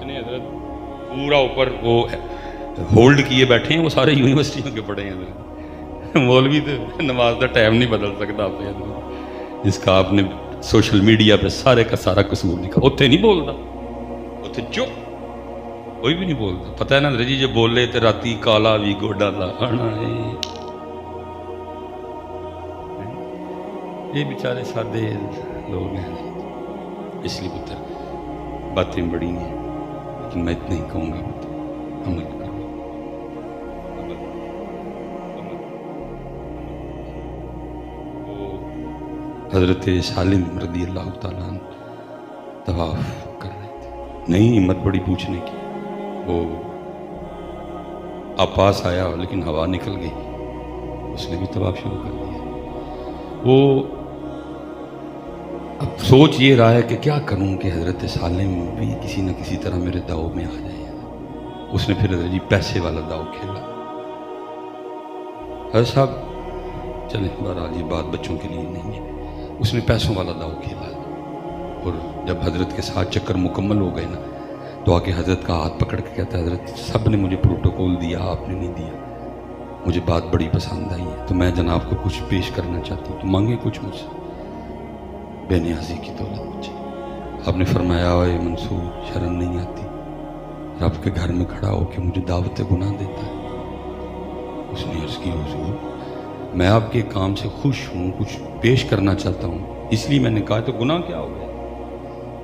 جتنے حضرت پورا اوپر وہ ہولڈ کیے بیٹھے ہیں وہ سارے یونیورسٹیوں کے پڑھے ہیں حضرت. مولوی تو نماز کا ٹائم نہیں بدل سکتا آپ حضرت, جس کا آپ نے سوشل میڈیا پہ سارے کا سارا قصور لکھا. اتنے نہیں بولتا, اتنے چپ, کوئی بھی نہیں بولتا. پتہ ہے نا حضرت جی جو بولے تو راتی کالا بھی گوڈا لانا ہے. یہ بیچارے سادے لوگ ہیں, اس لیے پتر باتیں بڑی ہیں, لیکن میں اتنا ہی کہوں گا پتر عمل کرو. وہ حضرت سالم رضی اللہ تعالیٰ عنہ طواف کر رہے تھے, نہیں ہمت بڑی پوچھنے کی. وہ آپ پاس آیا لیکن ہوا نکل گئی, اس نے بھی طواف شروع کر دیا. وہ اب سوچ یہ رہا ہے کہ کیا کروں کہ حضرت سالم بھی کسی نہ کسی طرح میرے داؤ میں آ جائے. اس نے پھر حضرت جی پیسے والا داؤ کھیلا. حضرت صاحب چلیں بہرحال یہ بات بچوں کے لیے نہیں ہے. اس نے پیسوں والا داؤ کھیلا, اور جب حضرت کے ساتھ چکر مکمل ہو گئے نا تو آ کے حضرت کا ہاتھ پکڑ کے کہتا ہے حضرت سب نے مجھے پروٹوکول دیا, آپ نے نہیں دیا. مجھے بات بڑی پسند آئی ہے تو میں جناب کو کچھ پیش کرنا چاہتا ہوں, تو مانگے کچھ مجھ سے. بے نیازی کی دولت مجھے. آپ نے فرمایا اے منصور شرم نہیں آتی رب کے گھر میں کھڑا ہو کے مجھے دعوت گناہ دیتا ہے. اس نے عرض کی حضور میں آپ کے کام سے خوش ہوں, کچھ پیش کرنا چاہتا ہوں, اس لیے میں نے کہا تو گناہ کیا ہو گیا؟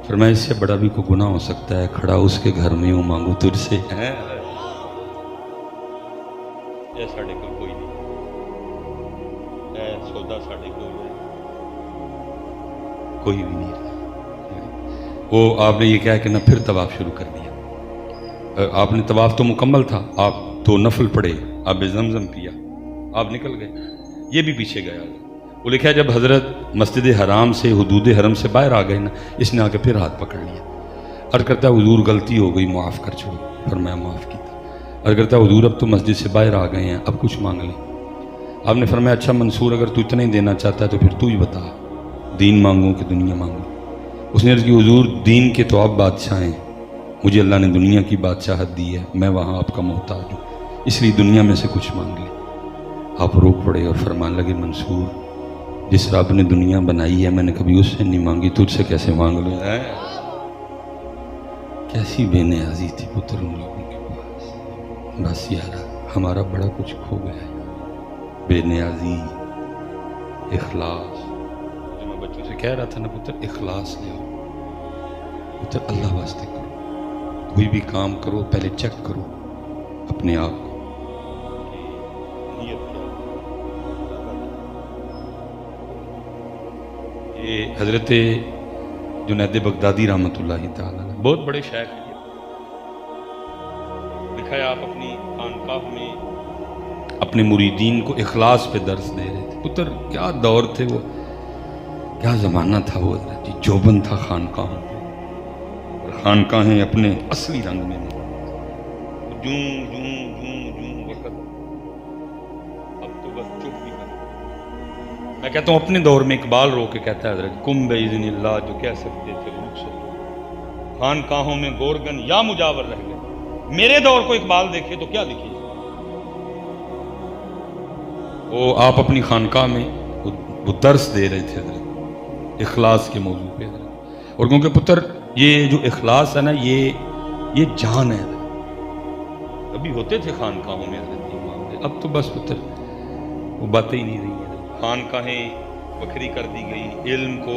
فرمایا اس سے بڑا بھی کوئی گناہ ہو سکتا ہے, کھڑا اس کے گھر میں ہوں مانگو تجھ سے ہے. اے ساڑھے کو کوئی نہیں, اے سودا ساڑھے کو کوئی بھی نہیں. وہ آپ نے یہ کہا کہ نہ پھر طواف شروع کر دیا. آپ نے طواف تو مکمل تھا, آپ تو نفل پڑھے, آپ زمزم پیا, آپ نکل گئے. یہ بھی پیچھے گیا. وہ لکھا ہے جب حضرت مسجد حرام سے حدود حرم سے باہر آ گئے نا, اس نے آ کے پھر ہاتھ پکڑ لیا. عرض کرتا ہے حضور غلطی ہو گئی معاف کر چھوڑو. فرمایا معاف کی تھا. عرض کرتا ہے حضور اب تو مسجد سے باہر آ گئے ہیں, اب کچھ مانگ لیں. آپ نے فرمایا اچھا منصور اگر تو اتنا ہی دینا چاہتا ہے تو پھر تو ہی بتا, دین مانگوں کہ دنیا مانگوں. اس نے عرض کی حضور دین کے تو آپ بادشاہ ہیں, مجھے اللہ نے دنیا کی بادشاہت دی ہے, میں وہاں آپ کا محتاج ہوں, اس لیے دنیا میں سے کچھ مانگ لیں. آپ رو پڑے اور فرمان لگے منصور جس رب نے دنیا بنائی ہے میں نے کبھی اس سے نہیں مانگی, تجھ سے کیسے مانگ لوں. کیسی بے نیازی تھی پتر ان لوگوں کے پاس. بس یارا ہمارا بڑا کچھ کھو گیا ہے, بے نیازی, اخلاص. جو میں بچوں سے کہہ رہا تھا نا پتر اخلاص لے آؤ پتر, اللہ واسطے کرو. کوئی بھی کام کرو پہلے چیک کرو اپنے آپ کو کہ نیت کیا ہے. یہ حضرت جنید بغدادی رحمۃ اللہ تعالیٰ بہت بڑے شیخ ہیں. لکھا ہے آپ اپنی خانقاہ میں اپنے مریدین کو اخلاص پہ درس دے رہے تھے. پتر کیا دور تھے وہ, کیا زمانہ تھا وہ حضرت جی. جوبن تھا خانقاہوں پہ, اور خانقاہیں اپنے اصلی رنگ میں نہیں. جوں جوں جوں جوں وقت اب تو بس چپ ہی کر. میں کہتا ہوں اپنے دور میں اقبال رو کے کہتا ہے حضرت کم باذن اللہ جو کہہ سکتے تھے روح سے خانقاہوں میں گورگن یا مجاور رہ گئے. میرے دور کو اقبال دیکھے تو کیا دیکھیے. وہ آپ اپنی خانقاہ میں وہ درس دے رہے تھے حضرت اخلاص کے موضوع پہ حضرت. اور کیونکہ پتر یہ جو اخلاص ہے نا یہ جان ہے حضرت. ابھی ہوتے تھے خانقاہوں میں حضرت یہ معاملے, اب تو بس پتر وہ باتیں ہی نہیں رہی ہیں. خانقاہیں بکھری کر دی گئی, علم کو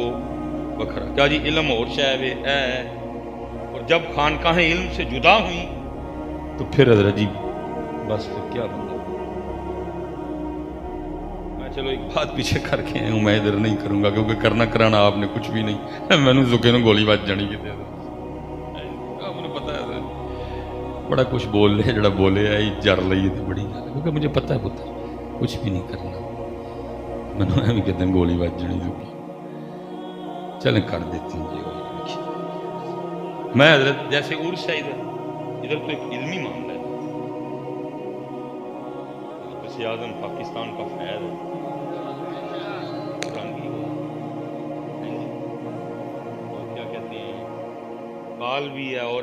بکھرا. کیا جی علم اور شاید ہے, اور جب خانقاہیں علم سے جدا ہوئیں تو پھر حضرت جی بس پھر کیا بندہ. میں چلو ایک بات پیچھے کر کے آیا ہوں, میں ادھر نہیں کروں گا کیونکہ کرنا کرانا آپ نے کچھ بھی نہیں. میں نے زکے نے گولی بج جانی کتنے آپ نے پتا ہے بڑا کچھ بول لے جڑا بولے ہے جر لئیے تھی بڑی گل, کیونکہ مجھے پتا ہے پتر کچھ بھی نہیں کرنا. میں نے بھی کہتے ہیں گولی بج جانی زکی. چلیں کر دیتی ہوں جی. میں حضرت جیسے عرس ہے ادھر تو ایک علمی معاملہ ہے. وزیر اعظم پاکستان کا فیض ہے, اور کیا کہتے ہیں بال بھی ہے اور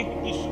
21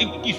21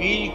20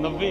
90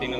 3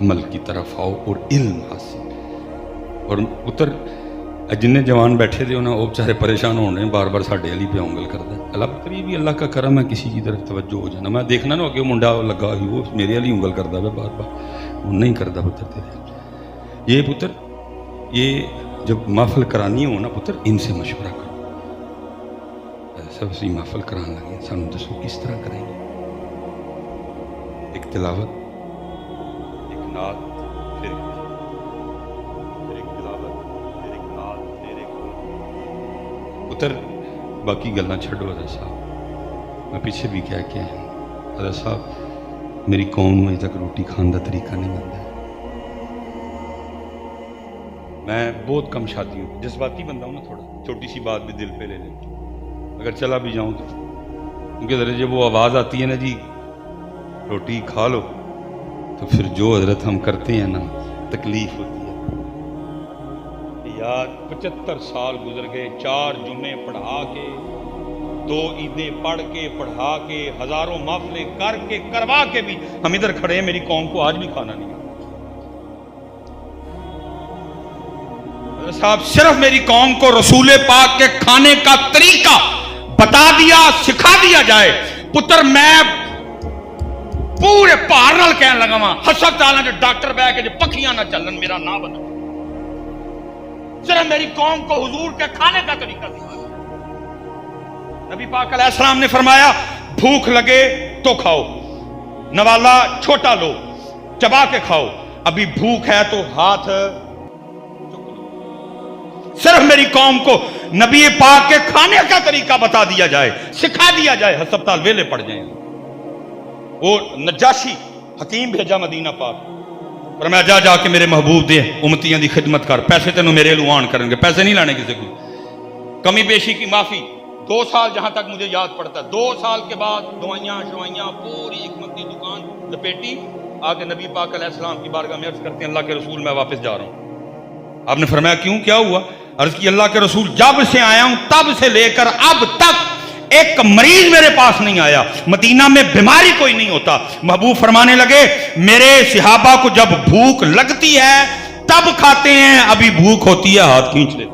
عمل کی طرف آؤ اور علم حاصل. اور پتر جن جوان بیٹھے تھے انہیں وہ بچارے پریشان ہو رہے ہیں بار بار ساڈے والی پہ انگل کرتا ہے. اللہ پتر یہ بھی اللہ کا کرم ہے, کسی کی طرف توجہ ہو جانا. میں دیکھنا نا کہ منڈا لگا ہی وہ میرے والی انگل کرتا ہے بار بار, وہ نہیں کرتا پتر تیرے. یہ پتر یہ جب محفل کرانی ہو نا پتر ان سے مشورہ کرو. سب سے محفل کرانے لگے سانو دسو کس طرح کریں گے. ایک تلاوت, ایک نعت, پھر ایک تلاوت, پھر ایک نعت, پھر ایک پتر. باقی گلاں چھڈو حضرت صاحب, میں پیچھے بھی کہہ کے آیا ہوں حضرت صاحب میری قوم میں تک روٹی کھان کا طریقہ نہیں بنتا ہے. میں بہت کم شادی ہوں, جذباتی بندہ ہوں نا تھوڑا, چھوٹی سی بات بھی دل پہ لے لیں اگر چلا بھی جاؤں تو, کیونکہ حضرت جب وہ آواز آتی ہے نا جی روٹی کھا لو, تو پھر جو حضرت ہم کرتے ہیں نا تکلیف ہوتی ہے. یار 75 سال گزر گئے, 4 جمعے پڑھا کے, 2 عیدیں پڑھ کے پڑھا کے, ہزاروں محفلیں کر کے کروا کے بھی ہم ادھر کھڑے ہیں, میری قوم کو آج بھی کھانا نہیں آتا. صاحب صرف میری قوم کو رسول پاک کے کھانے کا طریقہ بتا دیا, سکھا دیا جائے پتر, میں پورے پار نال کہن لگا وا ہسپتال جو ڈاکٹر بہ کے جو پکھیاں نہ چلن میرا نہ بنا. صرف میری قوم کو حضور کے کھانے کا طریقہ سکھا دیا. نبی پاک علیہ السلام نے فرمایا بھوک لگے تو کھاؤ, نوالا چھوٹا لو, چبا کے کھاؤ, ابھی بھوک ہے تو ہاتھ. صرف میری قوم کو نبی پاک کے کھانے کا طریقہ بتا دیا جائے, سکھا دیا جائے, ہسپتال ویلے پڑ جائیں. وہ نجاشی حکیم بھیجا مدینہ پاک, پر میں جا کے میرے محبوب دے امتیاں دی خدمت کر, پیسے تینوں میرے لوان کریں گے, پیسے نہیں لانے کسی کو, کمی بیشی کی معافی. 2 سال جہاں تک مجھے یاد پڑتا ہے, 2 سال کے بعد دوائیاں شوائیاں پوری حکمت کی دکان لپیٹی, آگے نبی پاک علیہ السلام کی بارگاہ میں عرض کرتے ہیں اللہ کے رسول میں واپس جا رہا ہوں. آپ نے فرمایا کیوں, کیا ہوا؟ عرض کی اللہ کے رسول جب سے آیا ہوں تب سے لے کر اب تک ایک مریض میرے پاس نہیں آیا, مدینہ میں بیماری کوئی نہیں ہوتا. محبوب فرمانے لگے میرے صحابہ کو جب بھوک لگتی ہے تب کھاتے ہیں, ابھی بھوک ہوتی ہے ہاتھ کھینچ لیتے.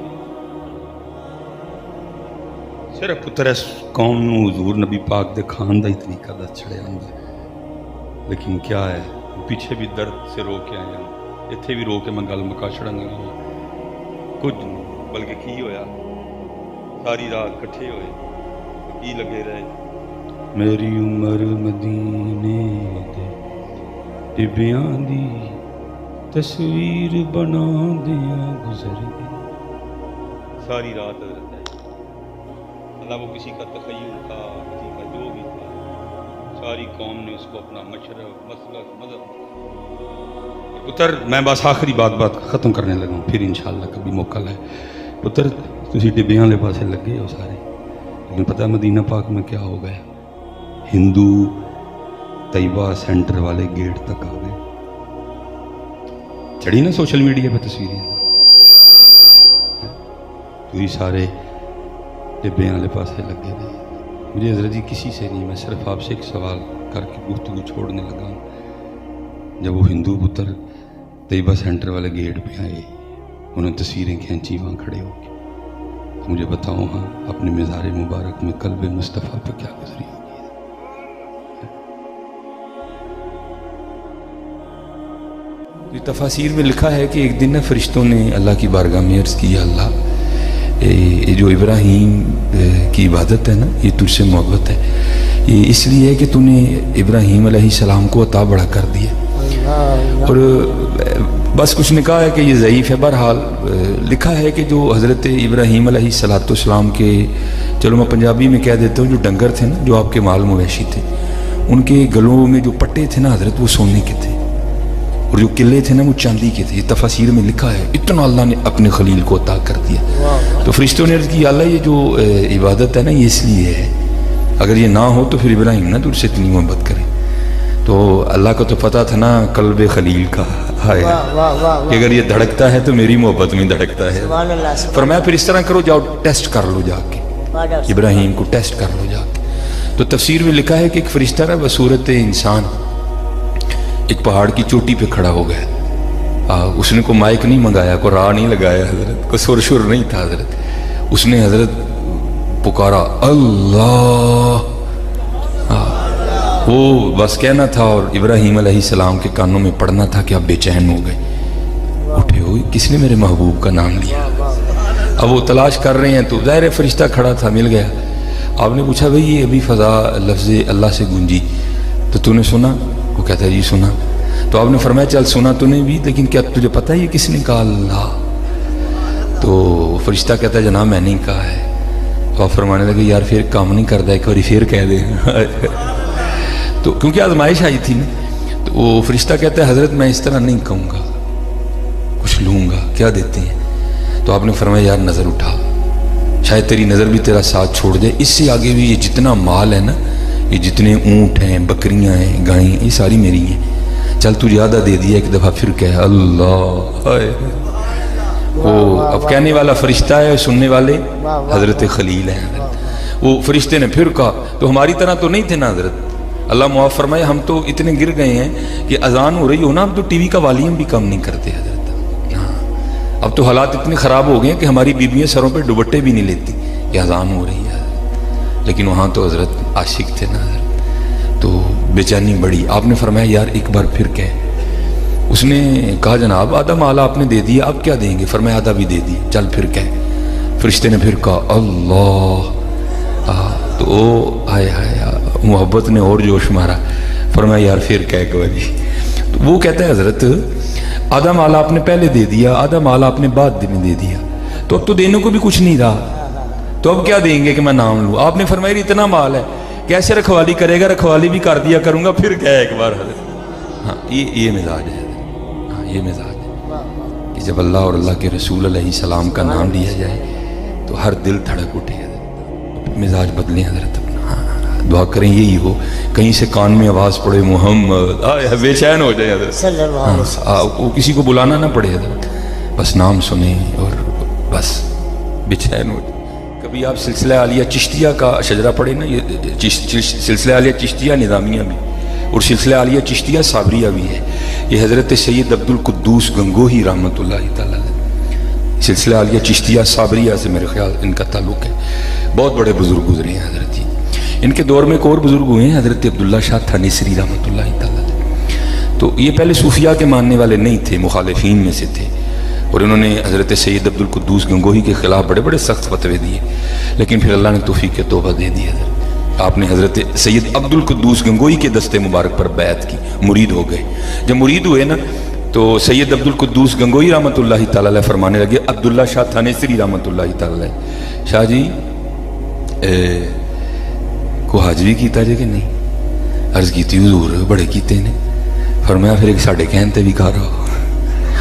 صرف پتر اس قوم نو حضور نبی پاک دے کھان دا ہی طریقہ دا چھڑے آندا ہے. لیکن کیا ہے پیچھے بھی درد سے رو کے آئے ہیں, اتھے بھی رو کے میں گل مکا چھڑن لگا کچھ نہیں, بلکہ کی ہویا ساری رات کٹھے ہوئے کی لگے رہے. میری عمر مدینے دے ٹبیاں دی تصویر بنا دیا گزر گئی. ساری رات حضرت ہے, اللہ وہ کسی کا تخیل تھا, کسی کا جو بھی تھا, ساری قوم نے اس کو اپنا مشرب مسلک مذہب. پتر میں بس آخری بات ختم کرنے لگا ہوں, پھر انشاءاللہ کبھی موقع لائے. پتر تسی ڈبیاں لے پاسے لگے ہو سارے, لیکن پتہ مدینہ پاک میں کیا ہو گیا, ہندو طیبہ سینٹر والے گیٹ تک آ گئے. چڑھی نا سوشل میڈیا پہ تصویریں, تو ہی سارے ڈبیاں والے پاسے لگے تھے. مجھے حضرت جی کسی سے نہیں, میں صرف آپ سے ایک سوال کر کے گفتگو چھوڑنے لگا ہوں. جب وہ ہندو پتر طیبہ سینٹر والے گیٹ پہ آئے, انہوں نے تصویریں کھینچی وہاں کھڑے ہو کے, تو مجھے بتاؤ ہاں اپنے مزار مبارک میں قلب مصطفیٰ پہ کیا گزری ہوگی. تفاسیر میں لکھا ہے کہ ایک دن نا فرشتوں نے اللہ کی بارگاہ میں عرض کی, یا اللہ یہ جو ابراہیم کی عبادت ہے نا یہ تجھ سے محبت ہے, یہ اس لیے ہے کہ تو نے ابراہیم علیہ السلام کو عطا بڑا کر دیا. اور بس کچھ نے کہا ہے کہ یہ ضعیف ہے, بہرحال لکھا ہے کہ جو حضرت ابراہیم علیہ السلام کے, چلو میں پنجابی میں کہہ دیتا ہوں, جو ڈنگر تھے نا جو آپ کے مال مویشی تھے, ان کے گلوں میں جو پٹے تھے نا حضرت وہ سونے کے تھے, اور جو قلعے تھے نا وہ چاندی کے تھے. یہ تفاسیر میں لکھا ہے, اتنا اللہ نے اپنے خلیل کو عطا کر دیا. تو فرشتوں نے عرض کی اللہ یہ جو عبادت ہے نا یہ اس لیے ہے, اگر یہ نہ ہو تو پھر ابراہیم نا تجھ سے اتنی محبت کرے. تو اللہ کو تو پتا تھا نا قلب خلیل کا ہے کہ اگر یہ دھڑکتا ہے تو میری محبت میں دھڑکتا ہے. فرمایا پھر اس طرح کرو, جاؤ ٹیسٹ کر لو جا کے, ابراہیم کو ٹیسٹ کر لو جا کے. تو تفسیر میں لکھا ہے کہ ایک فرشتہ نا بصورت انسان ایک پہاڑ کی چوٹی پہ کھڑا ہو گیا. اس نے کوئی مائک نہیں منگایا, کوئی راہ نہیں لگایا حضرت, کوئی سر شر نہیں تھا حضرت. اس نے حضرت پکارا اللہ, وہ بس کہنا تھا, اور ابراہیم علیہ السلام کے کانوں میں پڑنا تھا کہ آپ بے چین ہو گئے. اٹھے ہوئے, کس نے میرے محبوب کا نام لیا؟ اب وہ تلاش کر رہے ہیں تو ظاہر فرشتہ کھڑا تھا, مل گیا. آپ نے پوچھا بھئی یہ ابھی فضا لفظ اللہ سے گونجی تو نے سنا؟ وہ کہتا ہے جی سنا. تو آپ نے فرمایا چل سنا تو نے بھی, لیکن کیا تجھے پتہ ہے یہ کس نے کہا؟ اللہ. تو فرشتہ کہتا ہے جناب میں نے کہا ہے. تو آپ فرمانے لگے یار پھر کام نہیں کرتا, ایک بار پھر کہہ دیں. تو کیونکہ آزمائش آئی تھی نا, تو وہ فرشتہ کہتا ہے حضرت میں اس طرح نہیں کہوں گا, کچھ لوں گا, کیا دیتے ہیں؟ تو آپ نے فرمایا یار نظر اٹھا, شاید تیری نظر بھی تیرا ساتھ چھوڑ دے. اس سے آگے بھی یہ جتنا مال ہے نا, یہ جتنے اونٹ ہیں, بکریاں ہیں, گائیں, یہ ساری میری ہیں. چل تجھے آدھا دے دیا, ایک دفعہ پھر کہہ اللہ. وہ اب کہنے والا فرشتہ ہے, سننے والے حضرت خلیل ہیں. وہ فرشتے نے پھر کہا, تو ہماری طرح تو نہیں تھے نا حضرت, اللہ معاف فرمائے, ہم تو اتنے گر گئے ہیں کہ اذان ہو رہی ہو نا, ہم تو ٹی وی کا والیوم بھی کم نہیں کرتے حضرت. اب تو حالات اتنے خراب ہو گئے ہیں کہ ہماری بیویاں سروں پہ دوپٹے بھی نہیں لیتی کہ اذان ہو رہی ہے. لیکن وہاں تو حضرت عاشق تھے نا حضرت, تو بے چینی بڑی. آپ نے فرمایا یار ایک بار پھر کہہ. اس نے کہا جناب آدھا مال آپ نے دے دیا, اب کیا دیں گے؟ فرمایا آدھا بھی دے دیا, چل پھر کہہ. فرشتے نے پھر کہا اللہ. تو آئے محبت نے اور جوش مارا. فرمایا یار پھر کہہ گو جی. تو وہ کہتا ہے حضرت آدھا مال آپ نے پہلے دے دیا, آدھا مال آپ نے بعد میں دے دیا, تو اب تو دینے کو بھی کچھ نہیں رہا, تو اب کیا دیں گے کہ میں نام لوں؟ آپ نے فرمایا اتنا مال ہے کیسے رکھوالی کرے گا؟ رکھوالی بھی کر دیا کروں گا, پھر کہا ایک بار حضرت. ہاں یہ مزاج ہے. ہاں یہ مزاج ہے کہ جب اللہ اور اللہ کے رسول علیہ السلام کا نام لیا جائے تو ہر دل دھڑک اٹھے حضرت, مزاج بدلیں حضرت اپنا. دعا کریں یہی ہو, کہیں سے کان میں آواز پڑے محمد, بے چین ہو جائے حضرت. وہ کسی کو بلانا نہ پڑے حضرت, بس نام سنیں اور بس بے چین ہو جائے. کبھی آپ سلسلہ عالیہ چشتیہ کا شجرہ پڑھیں نا, یہ سلسلہ عالیہ چشتیہ نظامیہ بھی اور سلسلہ عالیہ چشتیہ صابریہ بھی ہے. یہ حضرت سید عبد القدوس گنگوہی رحمۃ اللہ تعالیٰ, سلسلہ عالیہ چشتیہ صابریہ سے میرے خیال ان کا تعلق ہے. بہت بڑے بزرگ گزرے ہیں حضرت جی. ان کے دور میں ایک اور بزرگ ہوئے ہیں حضرت عبداللہ شاہ تھانیسری رحمۃ اللہ تعالیٰ. تو یہ پہلے صوفیاء کے ماننے والے نہیں تھے, مخالفین میں سے تھے, اور انہوں نے حضرت سید عبد القدوس گنگوہی کے خلاف بڑے بڑے سخت فتوے دیے, لیکن پھر اللہ نے توفیق توبہ دے دی حضرت. آپ نے حضرت سید عبد القدوس گنگوہی کے دستے مبارک پر بیعت کی, مرید ہو گئے. جب مرید ہوئے نا تو سید عبد القدوس گنگوہی رحمۃ اللہ تعالیٰ علیہ فرمانے لگے عبداللہ شاہ تھانیسری رحمۃ اللہ تعالیٰ علیہ, شاہ جی کو حج بھی کیتا جے کہ نہیں؟ عرض کیتی حضور بڑے کیتے نے. فرمایا پھر ایک ساڑھے کہنتے بھی کھا رہا.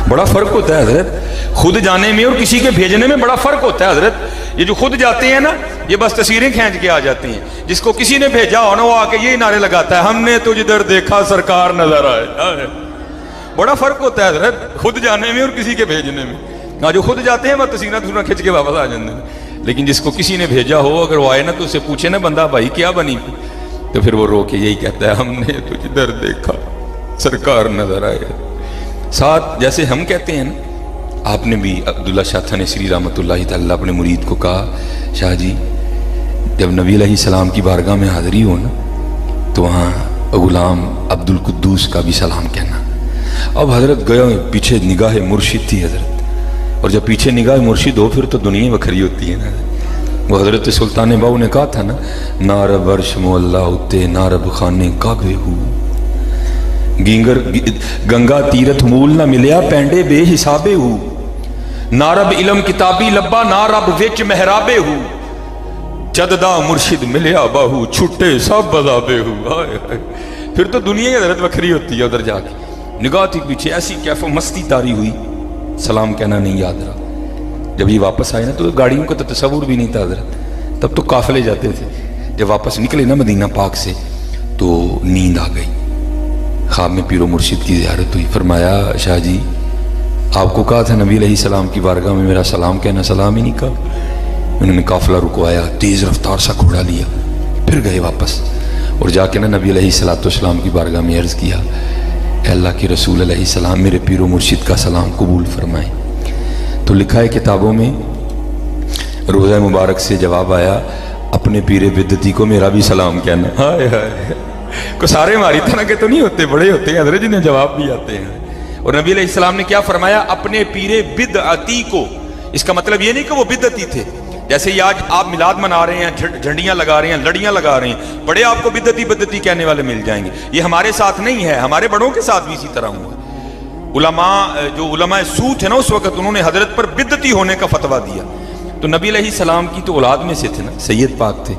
بڑا فرق ہوتا ہے حضرت, خود جانے میں اور کسی کے بھیجنے میں بڑا فرق ہوتا ہے حضرت. یہ جو خود جاتے ہیں نا, یہ بس تصویریں کھینچ کے آ جاتی ہیں. جس کو کسی نے بھیجا ہو نا, وہ آ کے یہی نعرے لگاتا ہے ہم نے تو جدھر دیکھا سرکار نظر آئے. بڑا فرق ہوتا ہے حضرت خود جانے میں اور کسی کے بھیجنے میں. ہاں جو خود جاتے ہیں وہ تصویریں کھینچ کے واپس آ جاتے ہیں, لیکن جس کو کسی نے بھیجا ہو اگر وہ آئے نا تو اسے پوچھے نا بندہ بھائی کیا بنی, تو پھر وہ رو کے یہی کہتا ہے ہم نے تو جدھر دیکھا سرکار نظر آئے. ساتھ جیسے ہم کہتے ہیں نا, آپ نے بھی عبداللہ شاہ تھانیسری رحمۃ اللہ تعالیٰ اپنے مرید کو کہا شاہ جی جب نبی علیہ السلام کی بارگاہ میں حاضری ہو نا تو وہاں غلام عبد القدوس کا بھی سلام کہنا. اب حضرت گیا پیچھے نگاہ مرشد تھی حضرت, اور جب پیچھے نگاہ مرشد ہو پھر تو دنیا بکھری ہوتی ہے نا. وہ حضرت سلطان باؤ نے کہا تھا نا نارب عرش مولا اتے نارب خانے کعبے ہو, گنگا تیرت مول نہ ملیا پینڈے بے حسابے ہو, نارب علم کتابی لبا نارب وچ محرابے ہو, جددا مرشد ملیا باہو چھٹے سب بذابے ہو. پھر تو دنیا ہی حضرت بکھری ہوتی ہے. ادھر جا کے نگاہ تھی پیچھے, ایسی کیف و مستی تاری ہوئی, سلام کہنا نہیں یاد رہا. جب یہ واپس آئے نا تو گاڑیوں کا تو تصور بھی نہیں تھا حضرت, تب تو قافلے جاتے تھے. جب واپس نکلے نا مدینہ پاک سے تو نیند آ گئی. خواب میں پیر و مرشد کی زیارت ہوئی. فرمایا شاہ جی آپ کو کہا تھا نبی علیہ السلام کی بارگاہ میں میرا سلام کہنا, سلام ہی نہیں کہا. انہوں نے قافلہ رکوایا, تیز رفتار سا گھوڑا لیا, پھر گئے واپس, اور جا کے نا نبی علیہ السلام کی بارگاہ میں عرض کیا اے اللہ کے رسول علیہ السلام میرے پیر و مرشد کا سلام قبول فرمائیں. تو لکھا ہے کتابوں میں, روزہ مبارک سے جواب آیا اپنے پیر بدتی کو میرا بھی سلام کہنا. ہائے ہائے, کو سارے ہماری طرح کے تو نہیں ہوتے, بڑے ہوتے ہیں حضرت جنہیں جواب بھی آتے ہیں. اور نبی علیہ السلام نے کیا فرمایا, اپنے پیر بدعتی کو. اس کا مطلب یہ نہیں کہ وہ بدعتی تھے, جیسے یہ آج آپ میلاد منا رہے ہیں, جھنڈیاں لگا رہے ہیں, لڑیاں لگا رہے ہیں, بڑے آپ کو بدعتی کہنے والے مل جائیں گے. یہ ہمارے ساتھ نہیں ہے, ہمارے بڑوں کے ساتھ بھی اسی طرح ہوا. علماء سو تھے نا اس وقت, انہوں نے حضرت پر بدعتی ہونے کا فتویٰ دیا. تو نبی علیہ السلام کی تو اولاد میں سے تھے نا, سید پاک تھے,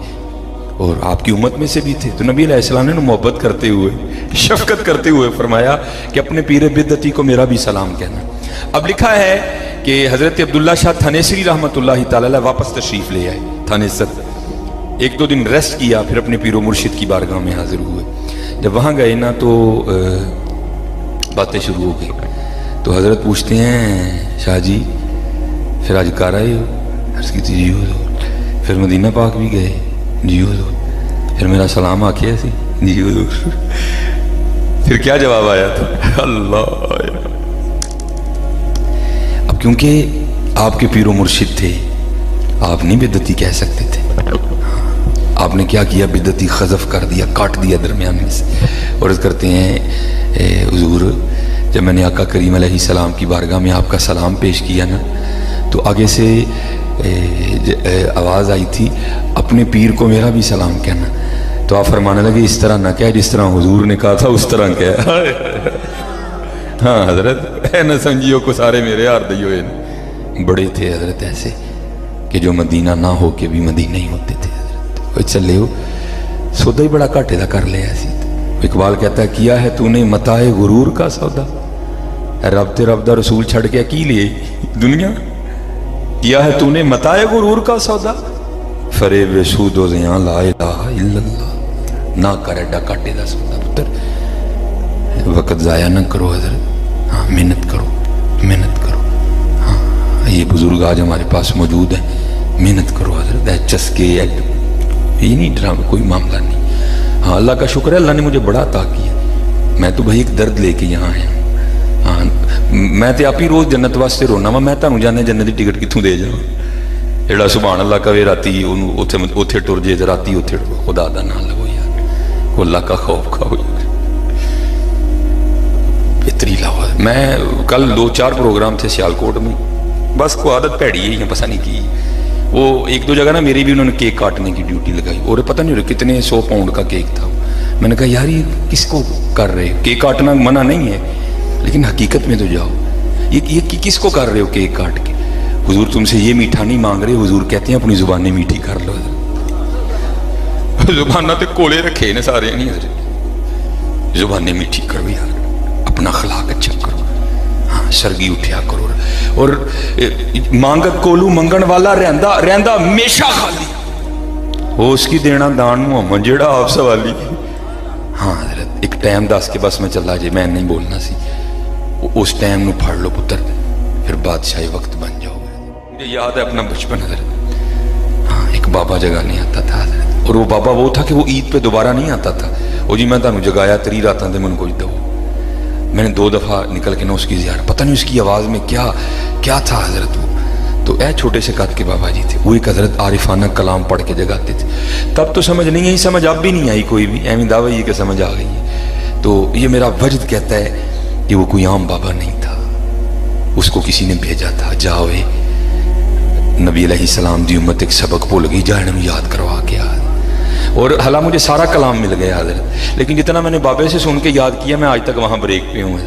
اور آپ کی امت میں سے بھی تھے. تو نبی علیہ السلام نے محبت کرتے ہوئے, شفقت کرتے ہوئے فرمایا کہ اپنے پیر بدعتی کو میرا بھی سلام کہنا. اب لکھا ہے کہ حضرت عبداللہ شاہ تھانیسری رحمۃ اللہ تعالی واپس تشریف لے آئے تھانیسر. 1-2 دن ریسٹ کیا, پھر اپنے پیر و مرشد کی بارگاہ میں حاضر ہوئے. جب وہاں گئے نا تو باتیں شروع ہو گئی. تو حضرت پوچھتے ہیں شاہ جی پھر آج کر آئے ہو؟ عرض کی جی حضور. پھر مدینہ پاک بھی گئے؟ جی حضور. پھر میرا سلام آکھیا سی؟ جی حضور. پھر کیا جواب آیا تھا؟ اللہ. اب کیونکہ آپ کے پیر و مرشد تھے, آپ نہیں بدعتی کہہ سکتے تھے. آپ نے کیا کیا, بدعتی خذف کر دیا, کاٹ دیا درمیان میں سے. اور عرض کرتے ہیں حضور جب میں نے آقا کریم علیہ السلام کی بارگاہ میں آپ کا سلام پیش کیا نا, تو آگے سے آواز آئی تھی اپنے پیر کو میرا بھی سلام کہنا. تو آپ فرمانے لگے اس طرح نہ کہہ جس طرح حضور نے کہا تھا اس طرح کہہ. ہاں حضرت اے نہ سمجھیو کو سارے میرے یار دی ہوئے. بڑے تھے حضرت ایسے کہ جو مدینہ نہ ہو کے بھی مدینہ ہی ہوتے تھے. حضرت چلے ہو سودا ہی بڑا گھاٹے دا کر لیا سی. اقبال کہتا ہے کیا ہے تو نے متاع غرور کا سودا, رب تے رب دا رسول چھڑ کے کی لیے دنیا. کیا ہے تو نے متاع غرور کا سودا, فریب سود و زیاں لا الہ الا اللہ. نہ کر ایڈا گھاٹے دا سودا پتر, وقت ضائع نہ کرو حضرت. ہاں محنت کرو, محنت کرو. ہاں یہ بزرگ آج ہمارے پاس موجود ہیں, محنت کرو حضرت. چسکے یہ نہیں ڈرامہ, کوئی معاملہ نہیں. ہاں اللہ کا شکر ہے, اللہ نے مجھے بڑا عطا کیا. میں تو بھائی ایک درد لے کے یہاں آیا. ہاں میں تو آپ ہی روز جنت واسطے رونا وا, میں تمہیں جانے جنت کی ٹکٹ کتوں دے جاؤں. جڑا سبحان اللہ کہے راتی اوتھے ٹر جے, راتی اوتھے خدا دا نام لگو یار, کو اللہ کا خوف کھاؤ یار, بہتری لاؤ. میں کل 2-4 پروگرام تھے سیالکوٹ میں, بس کو عادت پیڑی ہے پتہ نہیں کی. وہ 1-2 جگہ نا میری بھی انہوں نے کیک کاٹنے کی ڈیوٹی لگائی, اور پتہ نہیں رہے کتنے 100 پاؤنڈ کا کیک تھا. میں نے کہا یار یہ کس کو کر رہے ہو, کیک کاٹنا منع نہیں ہے لیکن حقیقت میں تو جاؤ. یہ کس کو کر رہے ہو کیک کاٹ کے؟ حضور تم سے یہ میٹھا نہیں مانگ رہے, حضور کہتے ہیں اپنی زبانیں میٹھی کر لو. زبانہ تے کولے رکھے نے سارے نہیں حضرت, زبانیں میٹھی کرو یار, اپنا اخلاق اچھا کرو. ہاں سرگی اٹھیا کرو. اور مانگت کولو منگن والا رہندا ہمیشہ خالی, وہ اس کی دینا دان محمد جیڑا آپ سوالی. ہاں حضرت ایک ٹائم دس کے بس میں چلا جائے, میں نہیں بولنا سی. اس ٹائم نو پھڑ لو پتر, پھر بادشاہی وقت بن جاؤ. مجھے یاد ہے اپنا بچپن حضرت. ہاں ایک بابا جگانے آتا تھا حضرت, اور وہ بابا وہ تھا کہ وہ عید پہ دوبارہ نہیں آتا تھا. وہ جی میں تمہیں جگایا 3 راتاں تے من کچھ دو. میں نے 2 دفعہ نکل کے نا اس کی زیارت, پتہ نہیں اس کی آواز میں کیا تھا حضرت. وہ تو اے چھوٹے سے قد کے بابا جی تھے, وہ ایک حضرت عارفانہ کلام پڑھ کے جگاتے تھے. تب تو سمجھ نہیں آئی, سمجھ اب بھی نہیں آئی کوئی بھی, ایویں دعوی یہ کہ سمجھ آ گئی ہے. تو یہ میرا وجد کہتا ہے کہ وہ کوئی عام بابا نہیں تھا, اس کو کسی نے بھیجا تھا, جاوے نبی علیہ السلام دی امت ایک سبق بھول گئی, جانے میں یاد کروا کے آ. اور حالانکہ مجھے سارا کلام مل گیا حضرت, لیکن جتنا میں نے بابے سے سن کے یاد کیا میں آج تک وہاں بریک پہ ہوں.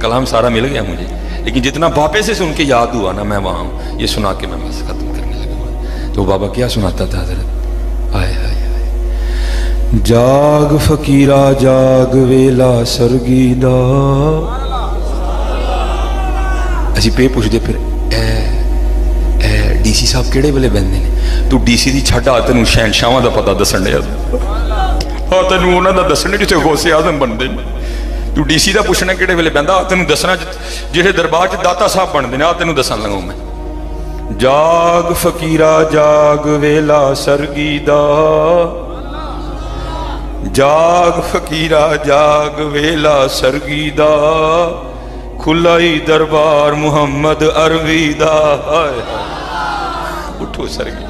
کلام سارا مل گیا مجھے, لیکن جتنا بابے سے سن کے یاد ہوا نا میں وہاں ہوں. یہ سنا کے میں بس ختم کرنے لگا. تو بابا کیا سناتا تھا حضرت, آئے آئے آئے جاگ فقیرہ جاگ ویلا سرگی دا. اسی پہ پوچھ دے پھر ڈی سی صاحب کیڑے ویلے بہندے نے؟ تو ڈی سی دی چھڈ آ تینوں شہنشاواں دا پتہ دسن ڈیا, ہاں تینوں انہاں دا دسن جتھے غوث اعظم بنتے نے. تو ڈی سی دا پوچھنا کیڑے ویلے بہندا, تینوں دسنا جہے دربار چ داتا صاحب بنتے نے, آ تینوں دسن لگا میں. جاگ فقیرہ جاگ ویلا سرگی دا, ਜਾਗ ਫਕੀਰਾ ਜਾਗ ਵੇਲਾ ਸਰਗੀ ਦਾ ਖੁੱਲਾ ਹੀ ਦਰਬਾਰ ਮੁਹੰਮਦ ਅਰਵੀ ਦਾ ਹਾਏ ਹਾਏ। ਉਠੋ ਸਰਗੀ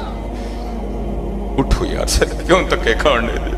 ਉਠੋ ਯਾਰ ਸਰਗੀ ਕਿਉਂ ਧੱਕੇ ਖਾਣ ਦੇ